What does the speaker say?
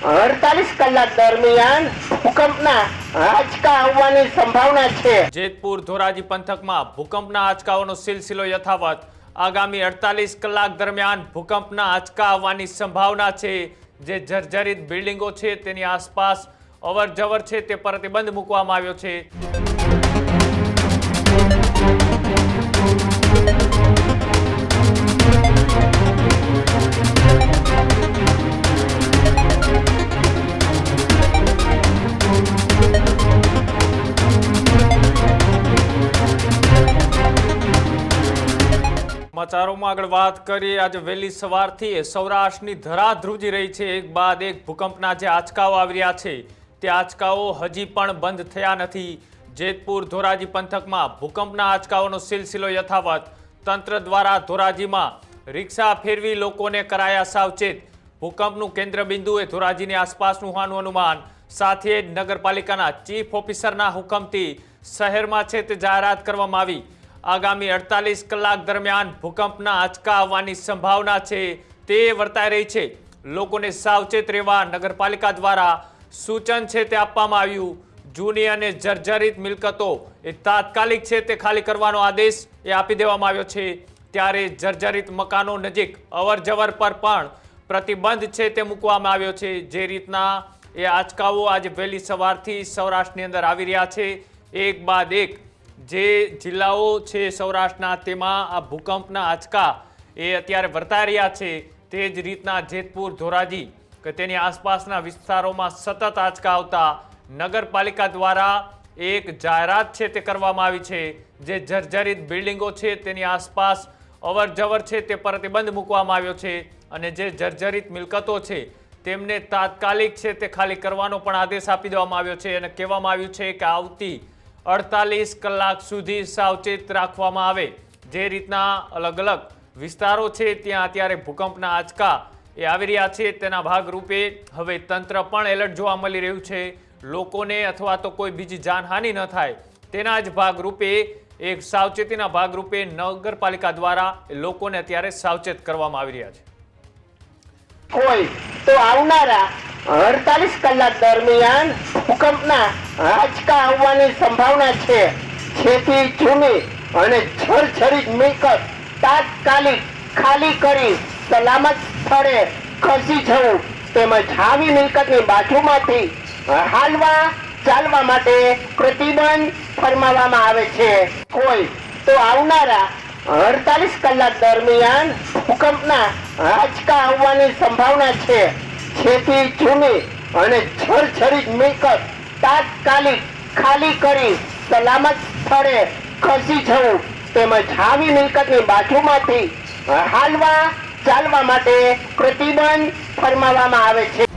48 કલાક દરમિયાન ભૂકંપના આંચકા આવવાની સંભાવના છે। જેતપુર ધોરાજી પંથકમાં ભૂકંપના આંચકાઓનો સિલસિલો યથાવત। આગામી 48 કલાક દરમિયાન ભૂકંપના આંચકા આવવાની સંભાવના છે। જે જર્જરિત બિલ્ડિંગો છે તેની આસપાસ અવરજવર છે તે પ્રતિબંધ મૂકવામાં આવ્યો છે। સમાચારોમાં આગળ વાત કરીએ। આજે વહેલી સવારથી સૌરાષ્ટ્રની ધરા ધ્રુજી રહી છે। એક બાદ એક ભૂકંપના જે આંચકાઓ આવી રહ્યા છે તે આંચકાઓ હજી પણ બંધ થયા નથી। જેતપુર ધોરાજી પંથકમાં ભૂકંપના આંચકાઓનો સિલસિલો યથાવત। તંત્ર દ્વારા ધોરાજીમાં રિક્ષા ફેરવી લોકોને કરાયા સાવચેત। ભૂકંપનું કેન્દ્રબિંદુ એ ધોરાજીની આસપાસનું હોવાનું અનુમાન। સાથે જ નગરપાલિકાના ચીફ ઓફિસરના હુકમથી શહેરમાં છે તે જાહેરાત કરવામાં આવી। આગામી 48 કલાક દરમિયાન ભૂકંપના આંચકા આવવાની સંભાવના છે તે વર્તાઈ રહી છે। લોકોને સાવચેત રહેવા નગરપાલિકા દ્વારા સૂચન છે તે આપવામાં આવ્યું। જૂની અને જર્જરિત મિલકતો એ તાત્કાલિક છે તે ખાલી કરવાનો આદેશ એ આપી દેવામાં આવ્યો છે। ત્યારે જર્જરિત મકાનો નજીક અવરજવર પર પણ પ્રતિબંધ છે તે મૂકવામાં આવ્યો છે। જે રીતના એ આંચકાઓ આજે વહેલી સવારથી સૌરાષ્ટ્રની અંદર આવી રહ્યા છે, એક બાદ એક જે જિલ્લાઓ છે સૌરાષ્ટ્રના તેમાં આ ભૂકંપના આંચકા એ અત્યારે વર્તાઈ રહ્યા છે। તે જ રીતના જેતપુર ધોરાજી કે તેની આસપાસના વિસ્તારોમાં સતત આંચકા આવતા નગરપાલિકા દ્વારા એક જાહેરાત છે તે કરવામાં આવી છે। જે જર્જરિત બિલ્ડિંગો છે તેની આસપાસ અવરજવર છે તે પ્રતિબંધ મૂકવામાં આવ્યો છે અને જે જર્જરિત મિલકતો છે તેમને તાત્કાલિક છે તે ખાલી કરવાનો પણ આદેશ આપી દેવામાં આવ્યો છે અને કહેવામાં આવ્યું છે કે આવતી 48 કલાક સુધી સાવચેત રાખવામાં આવે। જે રીતના અલગ અલગ વિસ્તારો છે ત્યાં અત્યારે ભૂકંપના આંચકા એ આવી રહ્યા છે તેના ભાગરૂપે હવે તંત્ર પણ એલર્ટ જોવા મળી રહ્યું છે। લોકોને અથવા તો કોઈ બીજી જાનહાનિ ન થાય તેના જ ભાગરૂપે એક સાવચેતીના ભાગરૂપે નગરપાલિકા દ્વારા લોકોને અત્યારે સાવચેત કરવામાં આવી રહ્યા છે। કોઈ તો આવનારા 48 કલાક દરમિયાન ભૂકંપના આંચકા આવવાની સંભાવના છે। જેથી જૂની અને જર્જરિત મિલકત તાત્કાલિક ખાલી કરી સલામત સ્થળે ખસી જવું તેમજ આવી મિલકતની બાજુમાંથી હાલવા ચાલવા માટે પ્રતિબંધ ફરમાવવામાં આવે છે। કોઈ તો આવનારા 48 કલાક દરમિયાન ભૂકંપના આંચકા આવવાની સંભાવના છે। જેથી જૂની અને જર્જરિત મિલકત તાત્કાલિક ખાલી કરી સલામત સ્થળે ખસી જવું તેમજ આવી મિલકતની બાજુમાંથી હાલવા ચાલવા માટે પ્રતિબંધ ફરમાવવામાં આવે છે।